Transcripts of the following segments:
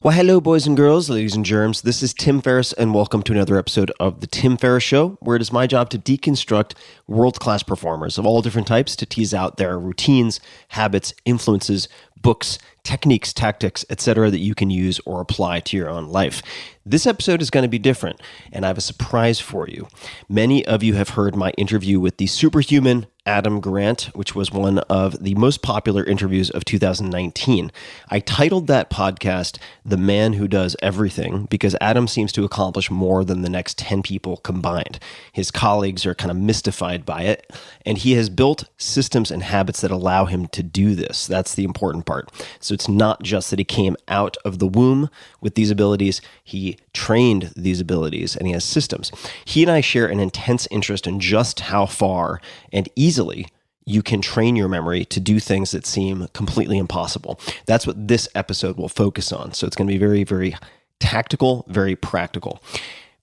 Well, hello, boys and girls, ladies and germs. This is Tim Ferriss, and welcome to another episode of The Tim Ferriss Show, where it is my job to deconstruct world-class performers of all different types to tease out their routines, habits, influences, books, techniques, tactics, etc. that you can use or apply to your own life. This episode is going to be different, and I have a surprise for you. Many of you have heard my interview with the superhuman Adam Grant, which was one of the most popular interviews of 2019. I titled that podcast, The Man Who Does Everything, because Adam seems to accomplish more than the next 10 people combined. His colleagues are kind of mystified by it, and he has built systems and habits that allow him to do this. That's the important part. So it's not just that he came out of the womb with these abilities, he trained these abilities, and he has systems. He and I share an intense interest in just how far and easily you can train your memory to do things that seem completely impossible. That's what this episode will focus on. So it's going to be very, very tactical, very practical.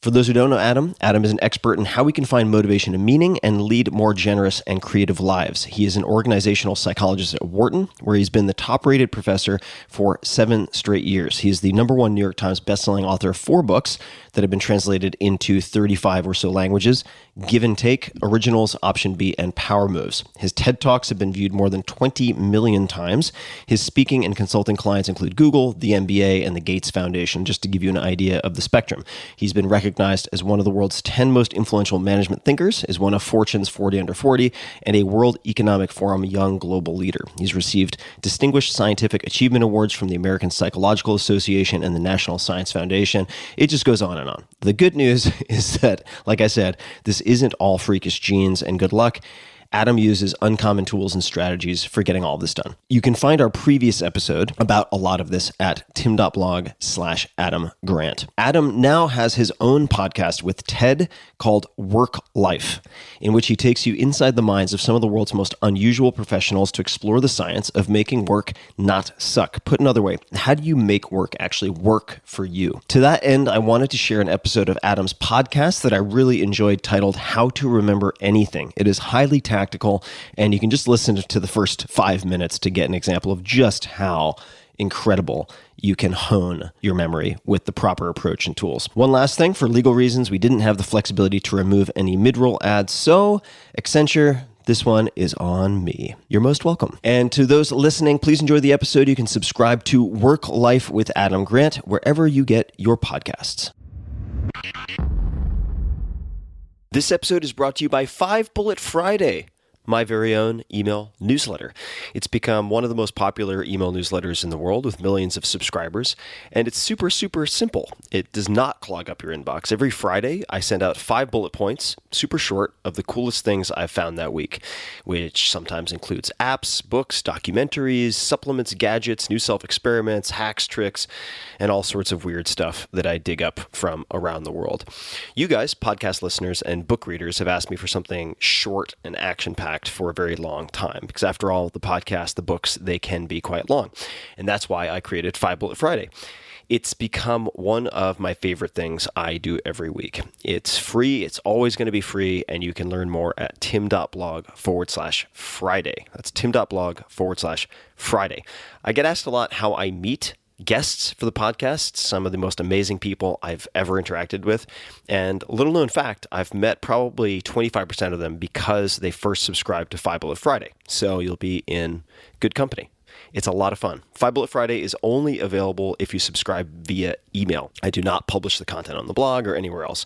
For those who don't know Adam is an expert in how we can find motivation and meaning and lead more generous and creative lives. He is an organizational psychologist at Wharton, where he's been the top-rated professor for 7 straight years. He is the #1 New York Times bestselling author of 4 books that have been translated into 35 or so languages: Give and Take, Originals, Option B, and Power Moves. His TED Talks have been viewed more than 20 million times. His speaking and consulting clients include Google, the NBA, and the Gates Foundation, just to give you an idea of the spectrum. He's been recognized as one of the world's 10 most influential management thinkers, is one of Fortune's 40 Under 40, and a World Economic Forum Young Global Leader. He's received distinguished scientific achievement awards from the American Psychological Association and the National Science Foundation. It just goes on and on. The good news is that, like I said, this isn't all freakish genes and good luck. Adam uses uncommon tools and strategies for getting all of this done. You can find our previous episode about a lot of this at tim.blog/Adam Grant. Adam now has his own podcast with TED called Work Life, in which he takes you inside the minds of some of the world's most unusual professionals to explore the science of making work not suck. Put another way, how do you make work actually work for you? To that end, I wanted to share an episode of Adam's podcast that I really enjoyed titled How to Remember Anything. It is highly tactical, and you can just listen to the first 5 minutes to get an example of just how incredible you can hone your memory with the proper approach and tools. One last thing, for legal reasons, we didn't have the flexibility to remove any mid-roll ads, so Accenture, this one is on me. You're most welcome. And to those listening, please enjoy the episode. You can subscribe to Work Life with Adam Grant wherever you get your podcasts. This episode is brought to you by 5 Bullet Friday, my very own email newsletter. It's become one of the most popular email newsletters in the world with millions of subscribers, and it's super, super simple. It does not clog up your inbox. Every Friday, I send out 5 bullet points, super short, of the coolest things I've found that week, which sometimes includes apps, books, documentaries, supplements, gadgets, new self-experiments, hacks, tricks, and all sorts of weird stuff that I dig up from around the world. You guys, podcast listeners and book readers, have asked me for something short and action-packed for a very long time, because after all, the podcast, the books, they can be quite long. And that's why I created 5 Bullet Friday. It's become one of my favorite things I do every week. It's free. It's always going to be free. And you can learn more at tim.blog/Friday. That's tim.blog/Friday. I get asked a lot how I meet guests for the podcast, some of the most amazing people I've ever interacted with. And little known fact, I've met probably 25% of them because they first subscribed to 5 Bullet Friday. So you'll be in good company. It's a lot of fun. 5 Bullet Friday is only available if you subscribe via email. I do not publish the content on the blog or anywhere else.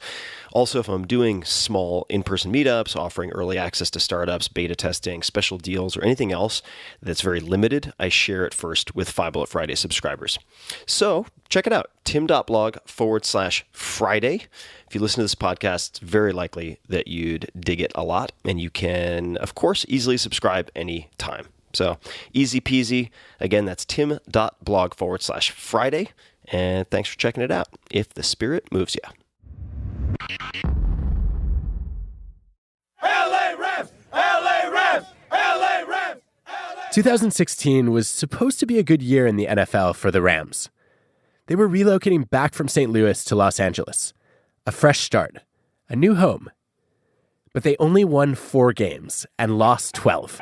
Also, if I'm doing small in-person meetups, offering early access to startups, beta testing, special deals, or anything else that's very limited, I share it first with 5 Bullet Friday subscribers. So check it out, tim.blog/Friday. If you listen to this podcast, it's very likely that you'd dig it a lot, and you can, of course, easily subscribe anytime. So easy peasy. Again, that's tim.blog/Friday. And thanks for checking it out, if the spirit moves you. LA Rams! LA Rams! LA Rams! 2016 was supposed to be a good year in the NFL for the Rams. They were relocating back from St. Louis to Los Angeles. A fresh start, a new home. But they only won 4 games and lost 12.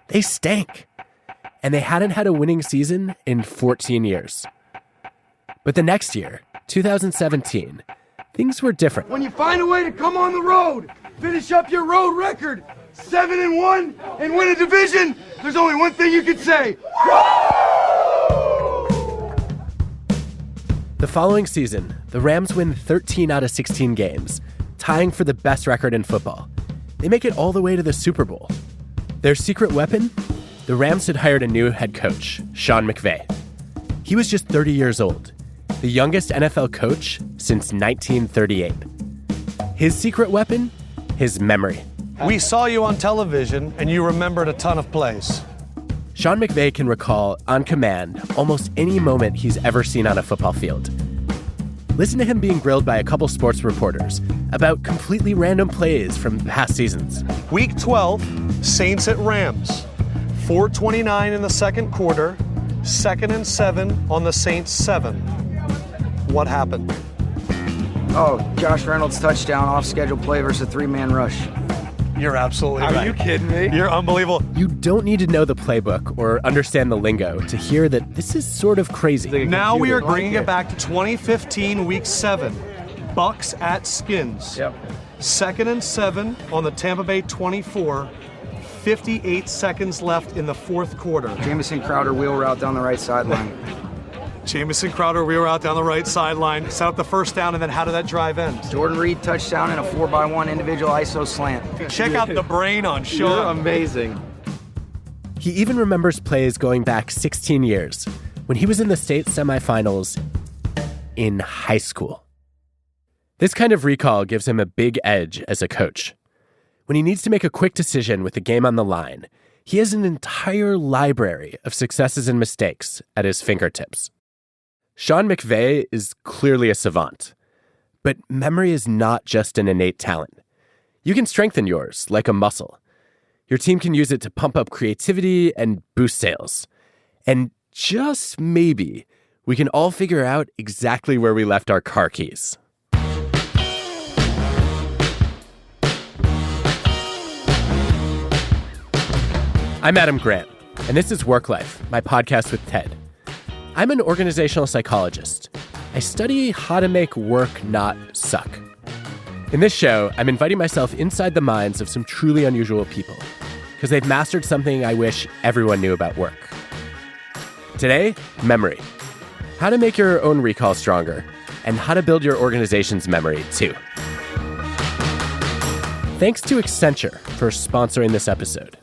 They stank. And they hadn't had a winning season in 14 years. But the next year, 2017, things were different. When you find a way to come on the road, finish up your road record, 7-1, and win a division, there's only one thing you can say. The following season, the Rams win 13 out of 16 games, tying for the best record in football. They make it all the way to the Super Bowl. Their secret weapon? The Rams had hired a new head coach, Sean McVay. He was just 30 years old, the youngest NFL coach since 1938. His secret weapon? His memory. We saw you on television, and you remembered a ton of plays. Sean McVay can recall, on command, almost any moment he's ever seen on a football field. Listen to him being grilled by a couple sports reporters about completely random plays from past seasons. Week 12, Saints at Rams. 4:29 in the second quarter, 2nd and 7 on the Saints 7. What happened? Oh, Josh Reynolds touchdown, off-schedule play versus a three-man rush. You're absolutely right. Are you kidding me? You're unbelievable. You don't need to know the playbook or understand the lingo to hear that this is sort of crazy. Now we are bringing it back to 2015, Week 7. Bucks at Skins. Yep. 2nd and 7 on the Tampa Bay 24. 58 seconds left in the fourth quarter. Jamison Crowder wheel route down the right sideline. Jamison Crowder wheel out down the right sideline, set up the first down, and then how did that drive end? Jordan Reed touchdown and a 4x1 individual ISO slant. Check out the brain on Sean. You're amazing. He even remembers plays going back 16 years when he was in the state semifinals in high school. This kind of recall gives him a big edge as a coach. When he needs to make a quick decision with the game on the line, he has an entire library of successes and mistakes at his fingertips. Sean McVay is clearly a savant, but memory is not just an innate talent. You can strengthen yours like a muscle. Your team can use it to pump up creativity and boost sales. And just maybe, we can all figure out exactly where we left our car keys. I'm Adam Grant, and this is Work Life, my podcast with Ted. I'm an organizational psychologist. I study how to make work not suck. In this show, I'm inviting myself inside the minds of some truly unusual people, because they've mastered something I wish everyone knew about work. Today, memory. How to make your own recall stronger, and how to build your organization's memory, too. Thanks to Accenture for sponsoring this episode.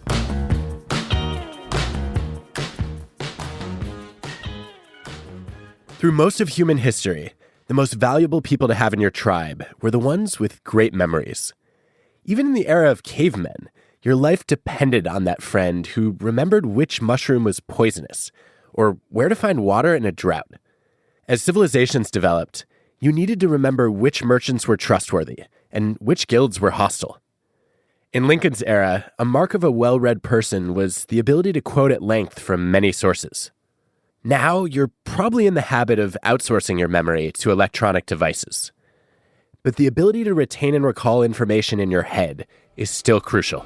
Through most of human history, the most valuable people to have in your tribe were the ones with great memories. Even in the era of cavemen, your life depended on that friend who remembered which mushroom was poisonous or where to find water in a drought. As civilizations developed, you needed to remember which merchants were trustworthy and which guilds were hostile. In Lincoln's era, a mark of a well-read person was the ability to quote at length from many sources. Now, you're probably in the habit of outsourcing your memory to electronic devices. But the ability to retain and recall information in your head is still crucial.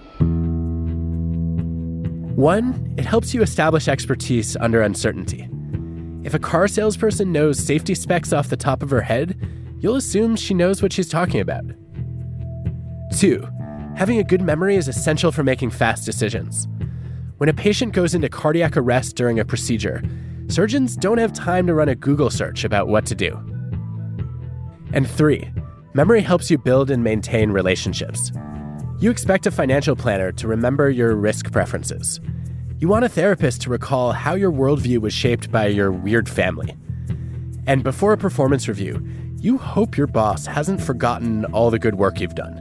One, it helps you establish expertise under uncertainty. If a car salesperson knows safety specs off the top of her head, you'll assume she knows what she's talking about. Two, having a good memory is essential for making fast decisions. When a patient goes into cardiac arrest during a procedure, surgeons don't have time to run a Google search about what to do. And three, memory helps you build and maintain relationships. You expect a financial planner to remember your risk preferences. You want a therapist to recall how your worldview was shaped by your weird family. And before a performance review, you hope your boss hasn't forgotten all the good work you've done.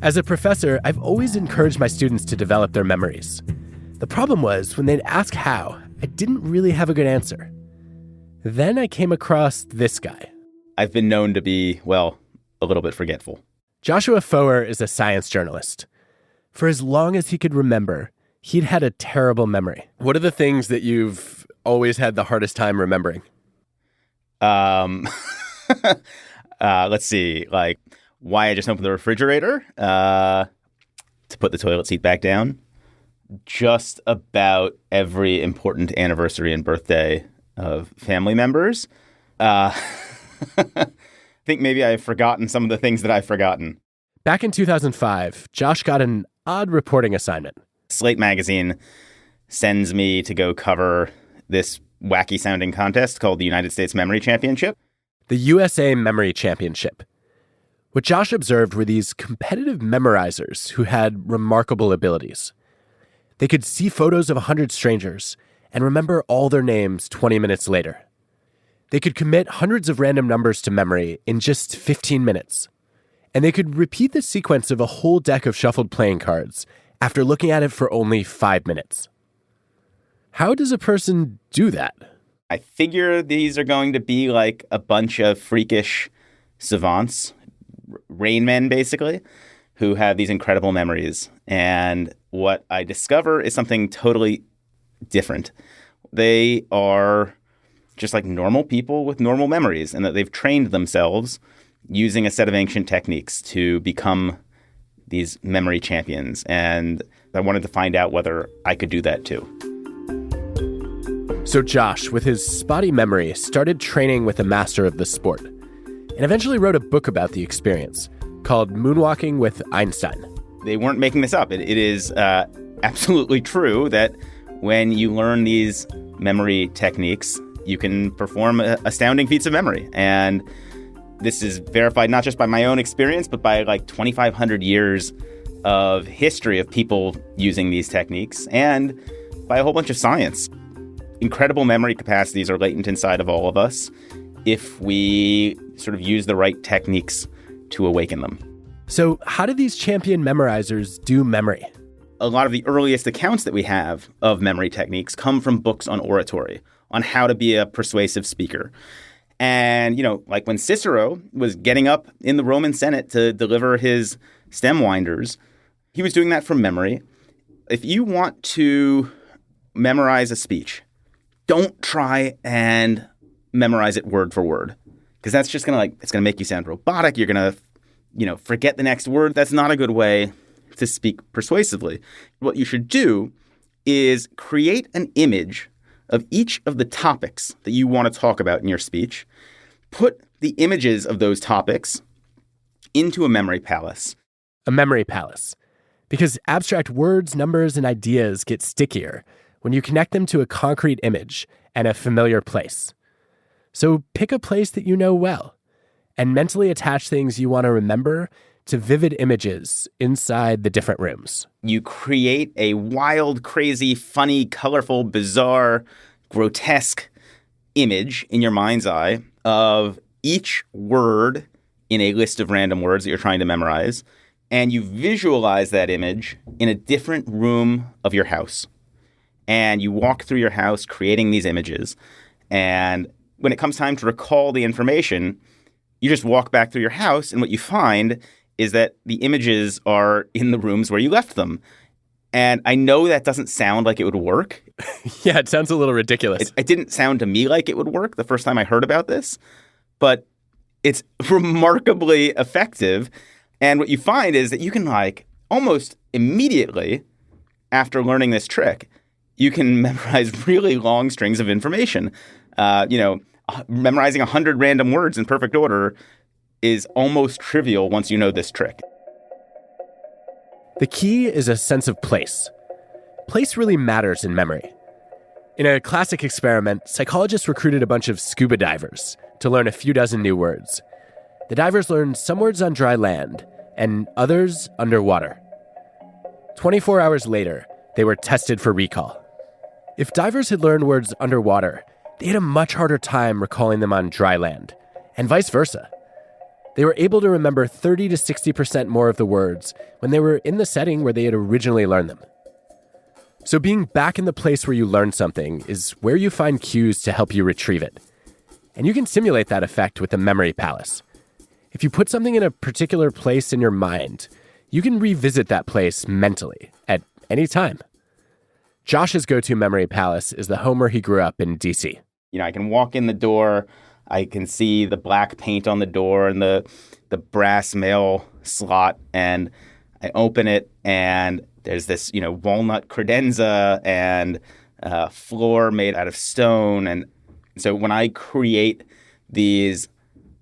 As a professor, I've always encouraged my students to develop their memories. The problem was, when they'd ask how, I didn't really have a good answer. Then I came across this guy. I've been known to be, well, a little bit forgetful. Joshua Foer is a science journalist. For as long as he could remember, he'd had a terrible memory. What are the things that you've always had the hardest time remembering? Let's see, like why I just opened the refrigerator, to put the toilet seat back down. Just about every important anniversary and birthday of family members. I think maybe I've forgotten some of the things that I've forgotten. Back in 2005, Josh got an odd reporting assignment. Slate magazine sends me to go cover this wacky-sounding contest called the United States Memory Championship. The USA Memory Championship. What Josh observed were these competitive memorizers who had remarkable abilities. They could see photos of 100 strangers and remember all their names 20 minutes later. They could commit hundreds of random numbers to memory in just 15 minutes. And they could repeat the sequence of a whole deck of shuffled playing cards after looking at it for only 5 minutes. How does a person do that? I figure these are going to be like a bunch of freakish savants, Rain Men basically, who have these incredible memories. And what I discover is something totally different. They are just like normal people with normal memories, and that they've trained themselves using a set of ancient techniques to become these memory champions. And I wanted to find out whether I could do that too. So Josh, with his spotty memory, started training with a master of the sport, and eventually wrote a book about the experience called Moonwalking with Einstein. They weren't making this up. It is absolutely true that when you learn these memory techniques, you can perform astounding feats of memory. And this is verified not just by my own experience, but by like 2,500 years of history of people using these techniques, and by a whole bunch of science. Incredible memory capacities are latent inside of all of us if we sort of use the right techniques to awaken them. So how do these champion memorizers do memory? A lot of the earliest accounts that we have of memory techniques come from books on oratory, on how to be a persuasive speaker. And, you know, like when Cicero was getting up in the Roman Senate to deliver his stem winders, he was doing that from memory. If you want to memorize a speech, don't try and memorize it word for word, because that's just it's going to make you sound robotic. You're going to, forget the next word. That's not a good way to speak persuasively. What you should do is create an image of each of the topics that you want to talk about in your speech. Put the images of those topics into a memory palace. A memory palace. Because abstract words, numbers, and ideas get stickier when you connect them to a concrete image and a familiar place. So pick a place that you know well and mentally attach things you want to remember to vivid images inside the different rooms. You create a wild, crazy, funny, colorful, bizarre, grotesque image in your mind's eye of each word in a list of random words that you're trying to memorize, and you visualize that image in a different room of your house. And you walk through your house creating these images. And when it comes time to recall the information, you just walk back through your house, and what you find is that the images are in the rooms where you left them. And I know that doesn't sound like it would work. Yeah, it sounds a little ridiculous. It didn't sound to me like it would work the first time I heard about this, but it's remarkably effective. And what you find is that you can almost immediately after learning this trick, you can memorize really long strings of information. Memorizing 100 random words in perfect order is almost trivial once you know this trick. The key is a sense of place. Place really matters in memory. In a classic experiment, psychologists recruited a bunch of scuba divers to learn a few dozen new words. The divers learned some words on dry land and others underwater. 24 hours later, they were tested for recall. If divers had learned words underwater, they had a much harder time recalling them on dry land, and vice versa. They were able to remember 30 to 60% more of the words when they were in the setting where they had originally learned them. So being back in the place where you learned something is where you find cues to help you retrieve it. And you can simulate that effect with the memory palace. If you put something in a particular place in your mind, you can revisit that place mentally at any time. Josh's go-to memory palace is the home where he grew up in D.C. I can walk in the door, I can see the black paint on the door and the brass mail slot, and I open it, and there's this, walnut credenza and floor made out of stone, and So when I create these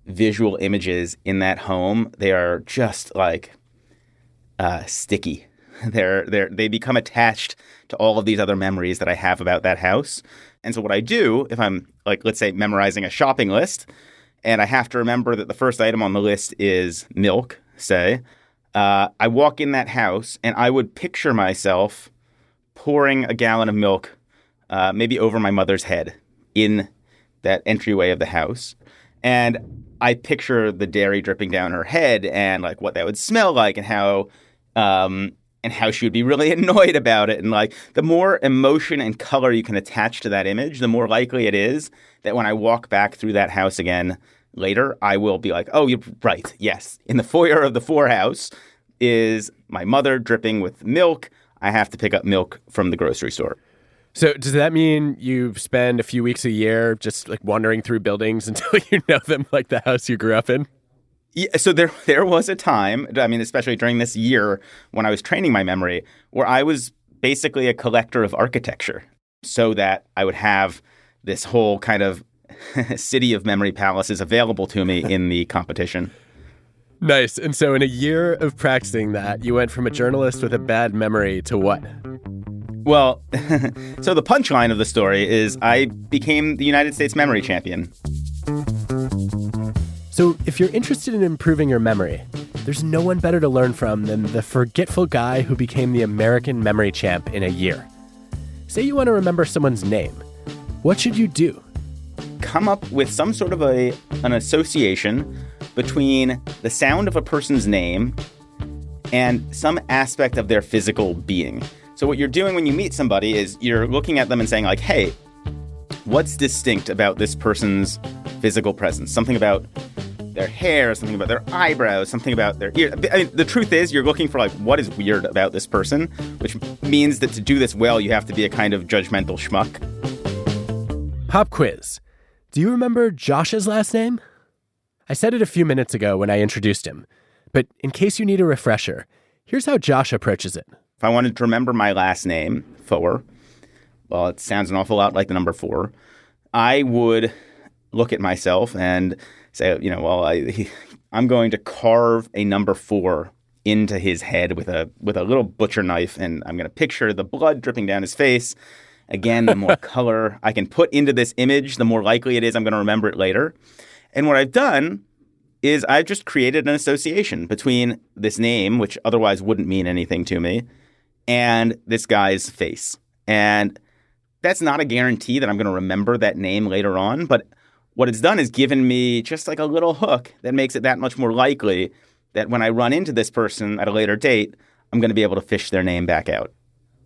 visual images in that home, they are just like sticky. They become attached to all of these other memories that I have about that house. And so what I do, if I'm like, let's say, memorizing a shopping list, and I have to remember that the first item on the list is milk, say, I walk in that house and I would picture myself pouring a gallon of milk, maybe over my mother's head in that entryway of the house. And I picture the dairy dripping down her head and like what that would smell like and how she would be really annoyed about it. And like the more emotion and color you can attach to that image, the more likely it is that when I walk back through that house again later, I will be like, oh, you're right. Yes. In the foyer of the Four House is my mother dripping with milk. I have to pick up milk from the grocery store. So does that mean you spend a few weeks a year just like wandering through buildings until you know them like the house you grew up in? Yeah, so there was a time, I mean, especially during this year when I was training my memory, where I was basically a collector of architecture so that I would have this whole kind of city of memory palaces available to me in the competition. Nice. And so in a year of practicing that, you went from a journalist with a bad memory to what? Well, so the punchline of the story is I became the United States memory champion. So if you're interested in improving your memory, there's no one better to learn from than the forgetful guy who became the American memory champ in a year. Say you want to remember someone's name. What should you do? Come up with some sort of an association between the sound of a person's name and some aspect of their physical being. So what you're doing when you meet somebody is you're looking at them and saying like, hey, what's distinct about this person's physical presence? Something about their hair, something about their eyebrows, something about their ear. I mean, the truth is you're looking for like, what is weird about this person? Which means that to do this well, you have to be a kind of judgmental schmuck. Pop quiz. Do you remember Josh's last name? I said it a few minutes ago when I introduced him, but in case you need a refresher, here's how Josh approaches it. If I wanted to remember my last name, Foer, well, it sounds an awful lot like the number 4, I would look at myself and say, you know, well, I'm going to carve a number 4 into his head with a little butcher knife, and I'm going to picture the blood dripping down his face. Again, the more color I can put into this image, the more likely it is I'm going to remember it later. And what I've done is I've just created an association between this name, which otherwise wouldn't mean anything to me, and this guy's face. And that's not a guarantee that I'm going to remember that name later on, but what it's done is given me just like a little hook that makes it that much more likely that when I run into this person at a later date, I'm going to be able to fish their name back out.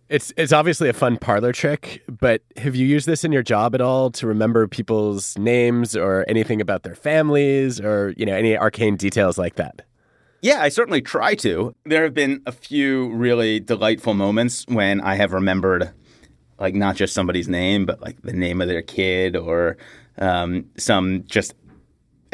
It's obviously a fun parlor trick, but have you used this in your job at all to remember people's names or anything about their families or, you know, any arcane details like that? Yeah, I certainly try to. There have been a few really delightful moments when I have remembered like not just somebody's name, but like the name of their kid or some just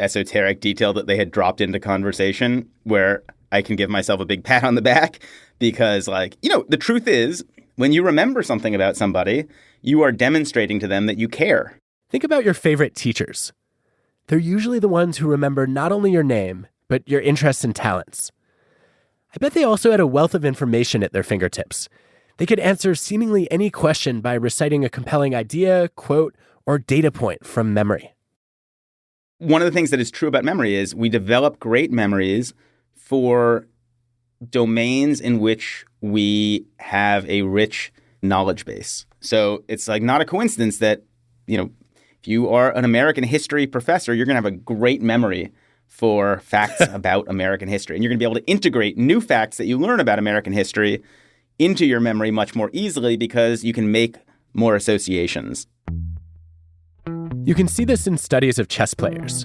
esoteric detail that they had dropped into conversation where I can give myself a big pat on the back because like, you know, the truth is when you remember something about somebody, you are demonstrating to them that you care. Think about your favorite teachers. They're usually the ones who remember not only your name, but your interests and talents. I bet they also had a wealth of information at their fingertips. They could answer seemingly any question by reciting a compelling idea, quote, or data point from memory. One of the things that is true about memory is we develop great memories for domains in which we have a rich knowledge base. So it's like not a coincidence that, you know, if you are an American history professor, you're going to have a great memory for facts about American history. And you're going to be able to integrate new facts that you learn about American history into your memory much more easily because you can make more associations. You can see this in studies of chess players.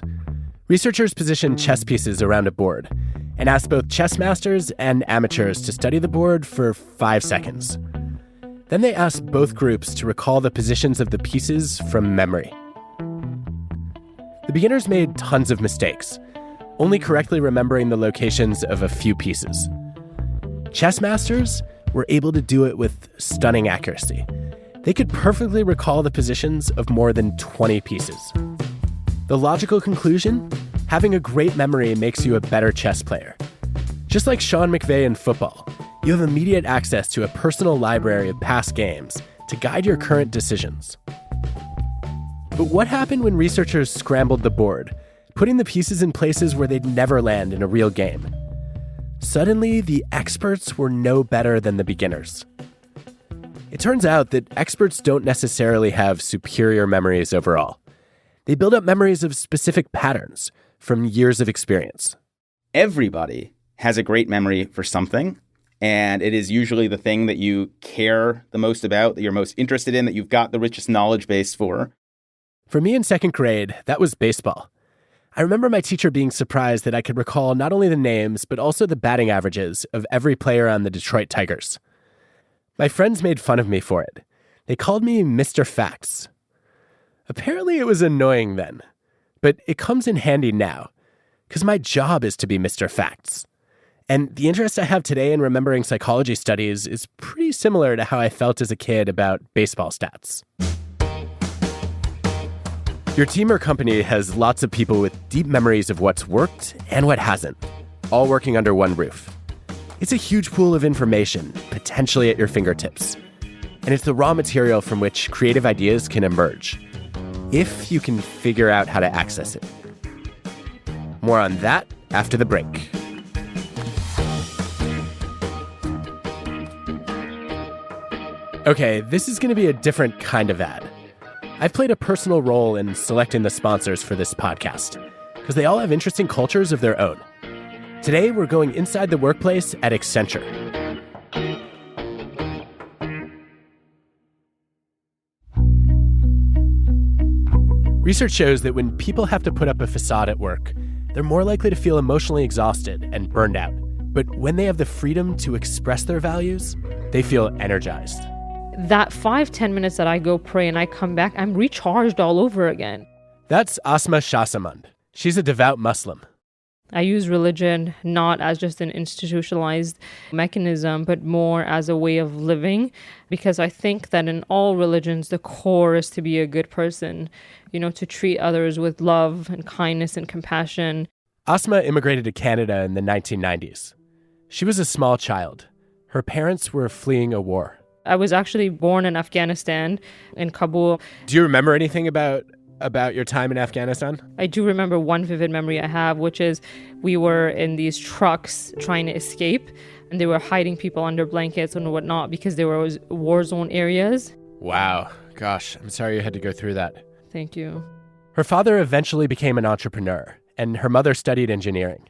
Researchers position chess pieces around a board and ask both chess masters and amateurs to study the board for 5 seconds. Then they ask both groups to recall the positions of the pieces from memory. The beginners made tons of mistakes, only correctly remembering the locations of a few pieces. Chess masters were able to do it with stunning accuracy. They could perfectly recall the positions of more than 20 pieces. The logical conclusion? Having a great memory makes you a better chess player. Just like Sean McVay in football, you have immediate access to a personal library of past games to guide your current decisions. But what happened when researchers scrambled the board, putting the pieces in places where they'd never land in a real game? Suddenly, the experts were no better than the beginners. It turns out that experts don't necessarily have superior memories overall. They build up memories of specific patterns from years of experience. Everybody has a great memory for something, and it is usually the thing that you care the most about, that you're most interested in, that you've got the richest knowledge base for. For me in second grade, that was baseball. I remember my teacher being surprised that I could recall not only the names, but also the batting averages of every player on the Detroit Tigers. My friends made fun of me for it. They called me Mr. Facts. Apparently it was annoying then, but it comes in handy now, because my job is to be Mr. Facts. And the interest I have today in remembering psychology studies is pretty similar to how I felt as a kid about baseball stats. Your team or company has lots of people with deep memories of what's worked and what hasn't, all working under one roof. It's a huge pool of information, potentially at your fingertips. And it's the raw material from which creative ideas can emerge, if you can figure out how to access it. More on that after the break. Okay, this is going to be a different kind of ad. I've played a personal role in selecting the sponsors for this podcast, because they all have interesting cultures of their own. Today, we're going inside the workplace at Accenture. Research shows that when people have to put up a facade at work, they're more likely to feel emotionally exhausted and burned out. But when they have the freedom to express their values, they feel energized. That 5-10 minutes that I go pray and I come back, I'm recharged all over again. That's Asma Shahsamand. She's a devout Muslim. I use religion not as just an institutionalized mechanism, but more as a way of living, because I think that in all religions, the core is to be a good person, to treat others with love and kindness and compassion. Asma immigrated to Canada in the 1990s. She was a small child. Her parents were fleeing a war. I was actually born in Afghanistan, in Kabul. Do you remember anything about your time in Afghanistan? I do remember one vivid memory I have, which is we were in these trucks trying to escape, and they were hiding people under blankets and whatnot because there was war zone areas. Wow. Gosh, I'm sorry you had to go through that. Thank you. Her father eventually became an entrepreneur, and her mother studied engineering.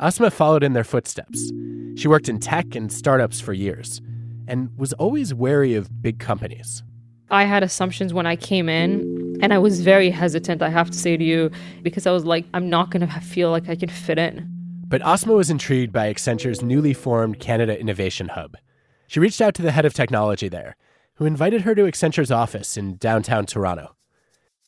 Asma followed in their footsteps. She worked in tech and startups for years, and was always wary of big companies. I had assumptions when I came in, and I was very hesitant, I have to say to you, because I was like, I'm not going to feel like I can fit in. But Asma was intrigued by Accenture's newly formed Canada Innovation Hub. She reached out to the head of technology there, who invited her to Accenture's office in downtown Toronto.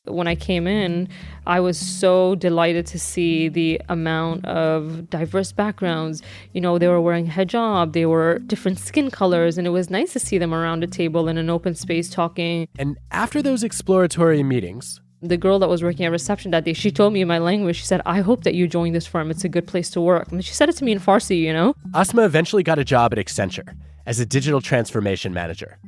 When I came in, I was so delighted to see the amount of diverse backgrounds. They were wearing hijab, they were different skin colors, and it was nice to see them around a table in an open space talking. And after those exploratory meetings, the girl that was working at reception that day, she told me in my language, she said, I hope that you join this firm. It's a good place to work. And she said it to me in Farsi, Asma eventually got a job at Accenture as a digital transformation manager.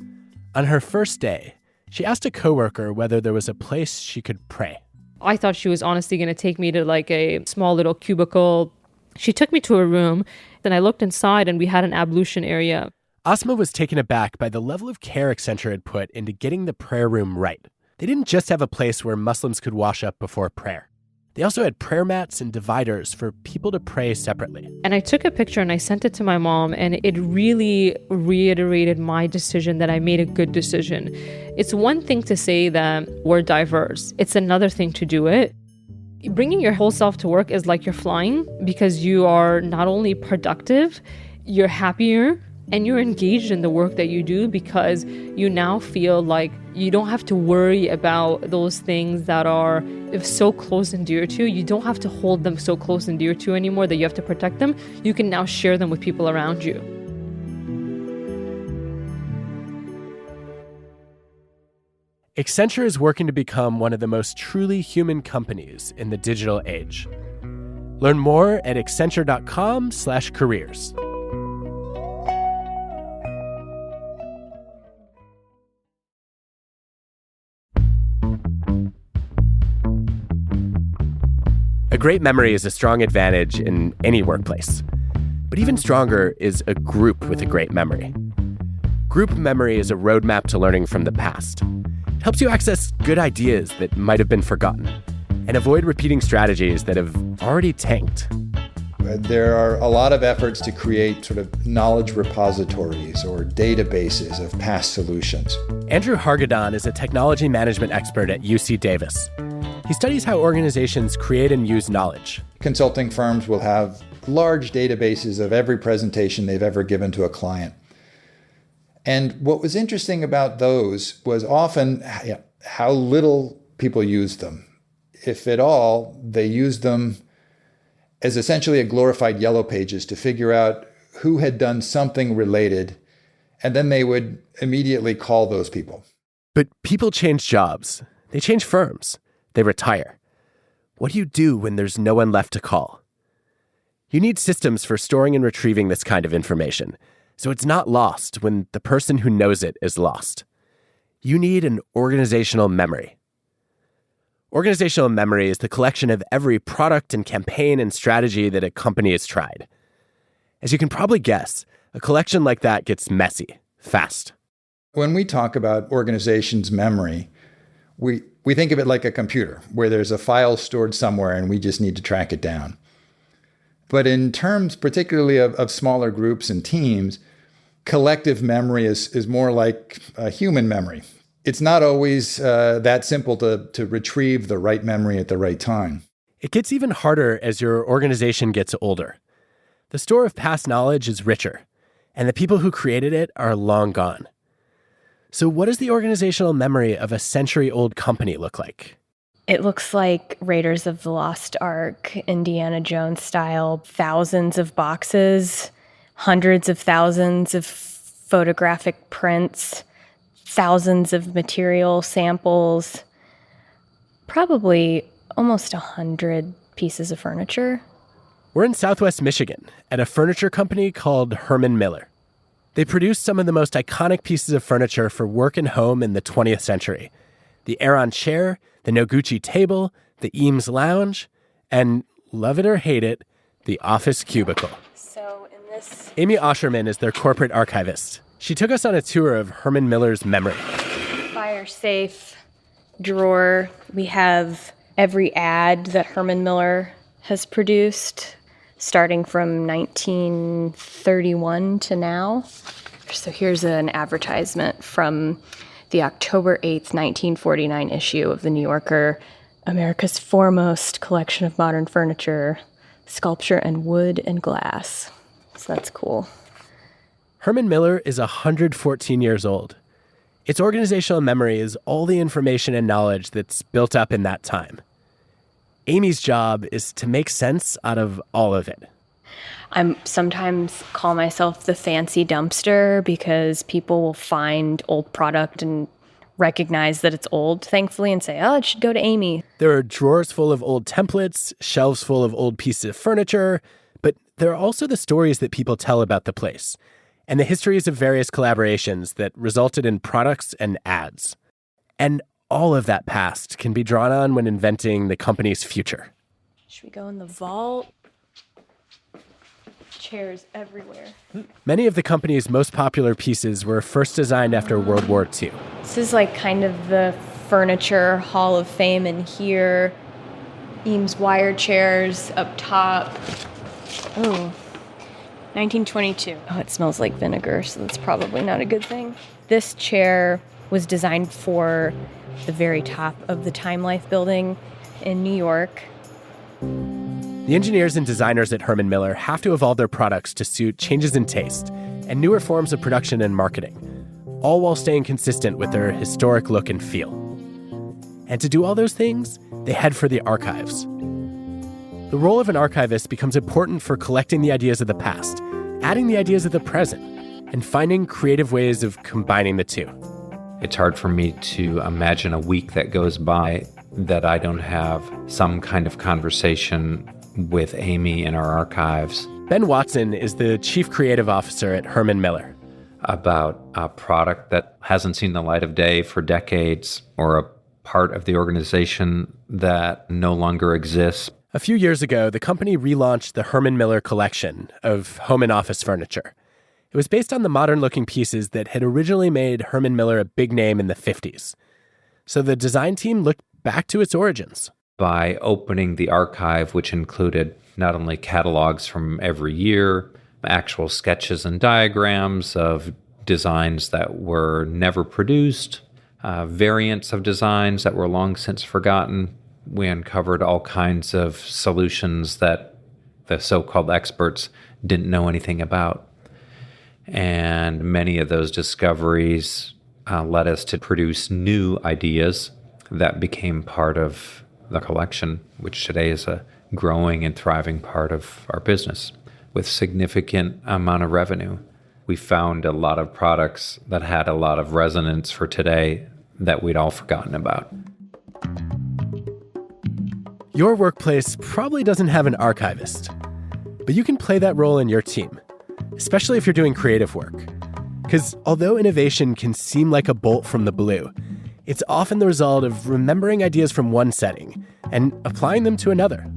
On her first day, she asked a coworker whether there was a place she could pray. I thought she was honestly going to take me to like a small little cubicle. She took me to a room, then I looked inside and we had an ablution area. Asma was taken aback by the level of care Accenture had put into getting the prayer room right. They didn't just have a place where Muslims could wash up before prayer. They also had prayer mats and dividers for people to pray separately. And I took a picture and I sent it to my mom, and it really reiterated my decision that I made a good decision. It's one thing to say that we're diverse. It's another thing to do it. Bringing your whole self to work is like you're flying, because you are not only productive, you're happier, and you're engaged in the work that you do, because you now feel like you don't have to worry about those things that are so close and dear to you. You don't have to hold them so close and dear to you anymore that you have to protect them. You can now share them with people around you. Accenture is working to become one of the most truly human companies in the digital age. Learn more at accenture.com/careers. A great memory is a strong advantage in any workplace. But even stronger is a group with a great memory. Group memory is a roadmap to learning from the past. It helps you access good ideas that might have been forgotten and avoid repeating strategies that have already tanked. There are a lot of efforts to create sort of knowledge repositories or databases of past solutions. Andrew Hargadon is a technology management expert at UC Davis. He studies how organizations create and use knowledge. Consulting firms will have large databases of every presentation they've ever given to a client. And what was interesting about those was often how little people used them. If at all, they used them as essentially a glorified yellow pages to figure out who had done something related, and then they would immediately call those people. But people change jobs. They change firms. They retire. What do you do when there's no one left to call? You need systems for storing and retrieving this kind of information, so it's not lost when the person who knows it is lost. You need an organizational memory. Organizational memory is the collection of every product and campaign and strategy that a company has tried. As you can probably guess, a collection like that gets messy, fast. When we talk about organizations' memory, we think of it like a computer, where there's a file stored somewhere and we just need to track it down. But in terms particularly of smaller groups and teams, collective memory is more like a human memory. It's not always that simple to retrieve the right memory at the right time. It gets even harder as your organization gets older. The store of past knowledge is richer, and the people who created it are long gone. So what does the organizational memory of a century-old company look like? It looks like Raiders of the Lost Ark, Indiana Jones style, thousands of boxes, hundreds of thousands of photographic prints, thousands of material samples, probably almost 100 pieces of furniture. We're in Southwest Michigan at a furniture company called Herman Miller. They produced some of the most iconic pieces of furniture for work and home in the 20th century. The Aeron chair, the Noguchi table, the Eames lounge, and, love it or hate it, the office cubicle. So in this... Amy Osherman is their corporate archivist. She took us on a tour of Herman Miller's memory. Fire safe drawer. We have every ad that Herman Miller has produced, starting from 1931 to now. So here's an advertisement from the October 8th, 1949 issue of The New Yorker, America's foremost collection of modern furniture, sculpture and wood and glass. So that's cool. Herman Miller is 114 years old. Its organizational memory is all the information and knowledge that's built up in that time. Amy's job is to make sense out of all of it. I sometimes call myself the fancy dumpster because people will find old product and recognize that it's old, thankfully, and say, oh, it should go to Amy. There are drawers full of old templates, shelves full of old pieces of furniture, but there are also the stories that people tell about the place and the histories of various collaborations that resulted in products and ads. And all of that past can be drawn on when inventing the company's future. Should we go in the vault? Chairs everywhere. Many of the company's most popular pieces were first designed after World War II. This is like kind of the furniture hall of fame in here. Eames wire chairs up top. Oh, 1922. Oh, it smells like vinegar, so that's probably not a good thing. This chair was designed for the very top of the Time Life building in New York. The engineers and designers at Herman Miller have to evolve their products to suit changes in taste and newer forms of production and marketing, all while staying consistent with their historic look and feel. And to do all those things, they head for the archives. The role of an archivist becomes important for collecting the ideas of the past, adding the ideas of the present, and finding creative ways of combining the two. It's hard for me to imagine a week that goes by that I don't have some kind of conversation with Amy in our archives. Ben Watson is the chief creative officer at Herman Miller. About a product that hasn't seen the light of day for decades, or a part of the organization that no longer exists. A few years ago, the company relaunched the Herman Miller collection of home and office furniture. It was based on the modern-looking pieces that had originally made Herman Miller a big name in the 50s. So the design team looked back to its origins. By opening the archive, which included not only catalogs from every year, actual sketches and diagrams of designs that were never produced, variants of designs that were long since forgotten. We uncovered all kinds of solutions that the so-called experts didn't know anything about. And many of those discoveries led us to produce new ideas that became part of the collection, which today is a growing and thriving part of our business with significant amount of revenue. We found a lot of products that had a lot of resonance for today that we'd all forgotten about. Your workplace probably doesn't have an archivist, but you can play that role in your team, especially if you're doing creative work. Because although innovation can seem like a bolt from the blue, it's often the result of remembering ideas from one setting and applying them to another.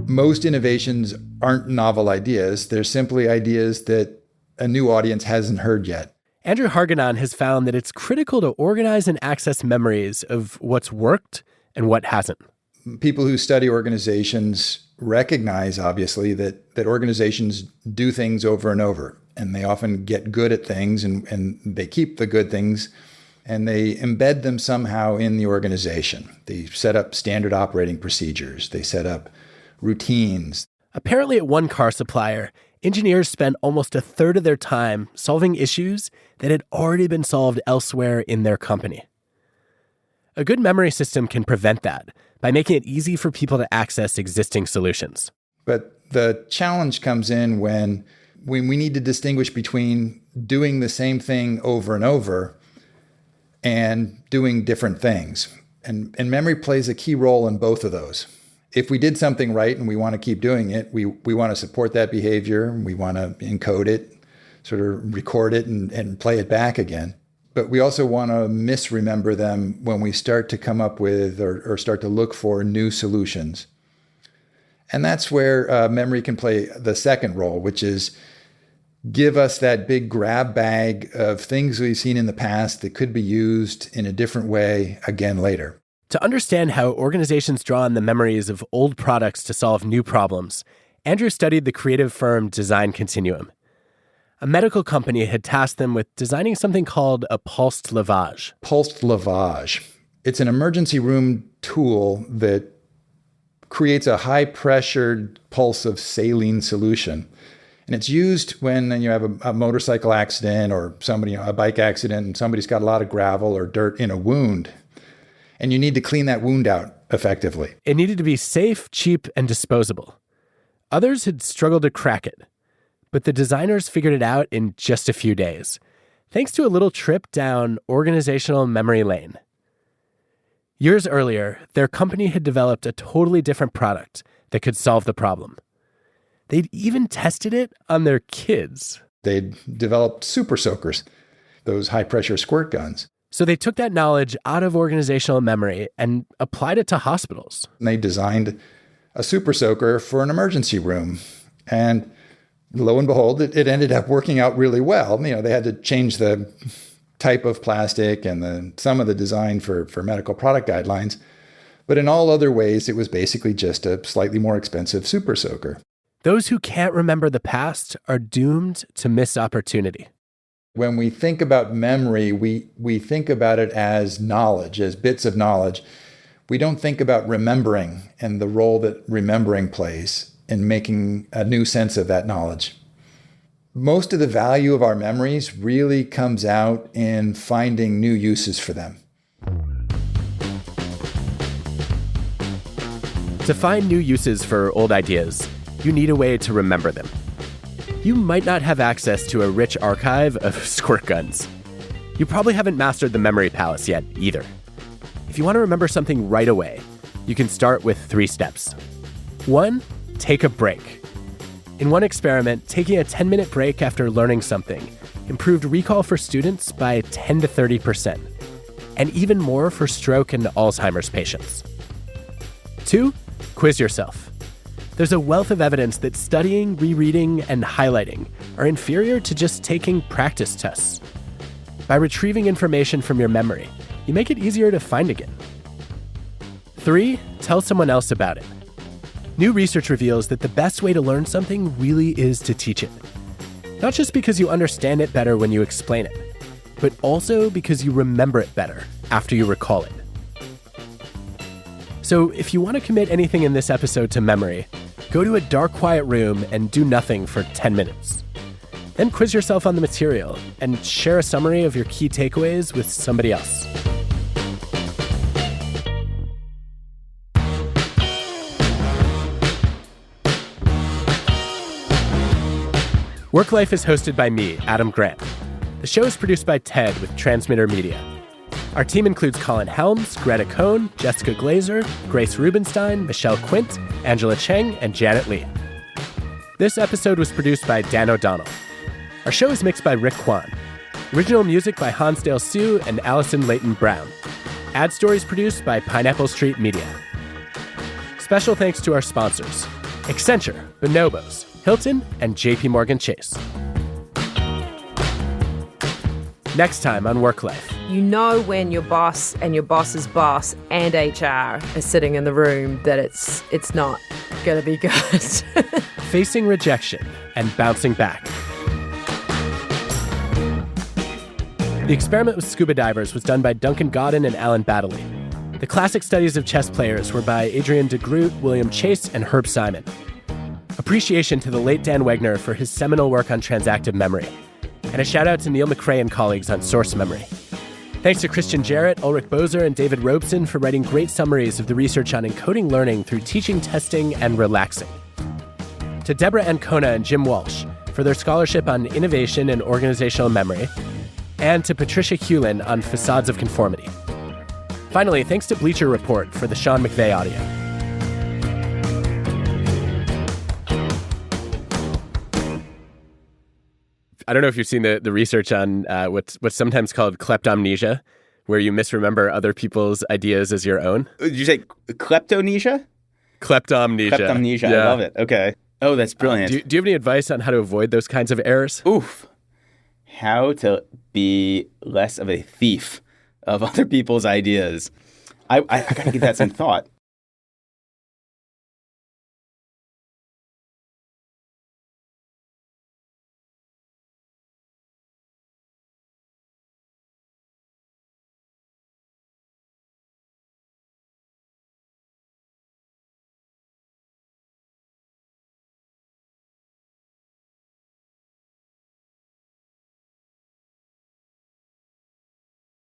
Most innovations aren't novel ideas. They're simply ideas that a new audience hasn't heard yet. Andrew Harganon has found that it's critical to organize and access memories of what's worked and what hasn't. People who study organizations recognize, obviously, that organizations do things over and over, and they often get good at things, and they keep the good things, and they embed them somehow in the organization. They set up standard operating procedures. They set up routines. Apparently at one car supplier, engineers spent almost a third of their time solving issues that had already been solved elsewhere in their company. A good memory system can prevent that by making it easy for people to access existing solutions. But the challenge comes in when we need to distinguish between doing the same thing over and over and doing different things. And memory plays a key role in both of those. If we did something right and we want to keep doing it, we want to support that behavior. We want to encode it, sort of record it and play it back again. But we also want to misremember them when we start to come up with or start to look for new solutions. And that's where memory can play the second role, which is give us that big grab bag of things we've seen in the past that could be used in a different way again later. To understand how organizations draw on the memories of old products to solve new problems, Andrew studied the creative firm Design Continuum. A medical company had tasked them with designing something called a pulsed lavage. Pulsed lavage. It's an emergency room tool that creates a high-pressured pulse of saline solution. And it's used when you have a motorcycle accident or a bike accident, and somebody's got a lot of gravel or dirt in a wound. And you need to clean that wound out effectively. It needed to be safe, cheap, and disposable. Others had struggled to crack it, but the designers figured it out in just a few days, thanks to a little trip down organizational memory lane. Years earlier, their company had developed a totally different product that could solve the problem. They'd even tested it on their kids. They'd developed super soakers, those high-pressure squirt guns. So they took that knowledge out of organizational memory and applied it to hospitals. And they designed a super soaker for an emergency room. And lo and behold, it ended up working out really well. They had to change the type of plastic and some of the design for medical product guidelines. But in all other ways, it was basically just a slightly more expensive super soaker. Those who can't remember the past are doomed to miss opportunity. When we think about memory, we think about it as knowledge, as bits of knowledge. We don't think about remembering and the role that remembering plays in making a new sense of that knowledge. Most of the value of our memories really comes out in finding new uses for them. To find new uses for old ideas, you need a way to remember them. You might not have access to a rich archive of squirt guns. You probably haven't mastered the memory palace yet either. If you want to remember something right away, you can start with 3 steps. 1, take a break. In one experiment, taking a 10-minute break after learning something improved recall for students by 10 to 30%, and even more for stroke and Alzheimer's patients. 2, quiz yourself. There's a wealth of evidence that studying, rereading, and highlighting are inferior to just taking practice tests. By retrieving information from your memory, you make it easier to find again. 3, tell someone else about it. New research reveals that the best way to learn something really is to teach it. Not just because you understand it better when you explain it, but also because you remember it better after you recall it. So if you want to commit anything in this episode to memory, go to a dark, quiet room and do nothing for 10 minutes. Then quiz yourself on the material and share a summary of your key takeaways with somebody else. Work Life is hosted by me, Adam Grant. The show is produced by TED with Transmitter Media. Our team includes Colin Helms, Greta Cohn, Jessica Glazer, Grace Rubenstein, Michelle Quint, Angela Cheng, and Janet Lee. This episode was produced by Dan O'Donnell. Our show is mixed by Rick Kwan. Original music by Hansdale Hsu and Allison Leighton Brown. Ad stories produced by Pineapple Street Media. Special thanks to our sponsors, Accenture, Bonobos, Hilton, and JP Morgan Chase. Next time on Work Life. You know when your boss and your boss's boss and HR are sitting in the room that it's not going to be good. Facing rejection and bouncing back. The experiment with scuba divers was done by Duncan Godden and Alan Baddeley. The classic studies of chess players were by Adrian de Groot, William Chase, and Herb Simon. Appreciation to the late Dan Wegner for his seminal work on transactive memory. And a shout out to Neil McRae and colleagues on Source Memory. Thanks to Christian Jarrett, Ulrich Boser, and David Robeson for writing great summaries of the research on encoding learning through teaching, testing, and relaxing. To Deborah Ancona and Jim Walsh for their scholarship on innovation and organizational memory. And to Patricia Hewlin on facades of conformity. Finally, thanks to Bleacher Report for the Sean McVeigh audio. I don't know if you've seen the research on what's sometimes called kleptomnesia, where you misremember other people's ideas as your own. Did you say kleptomnesia? Kleptomnesia. Kleptomnesia. Yeah. I love it. Okay. Oh, that's brilliant. Do you have any advice on how to avoid those kinds of errors? Oof. How to be less of a thief of other people's ideas. I got to give that some thought.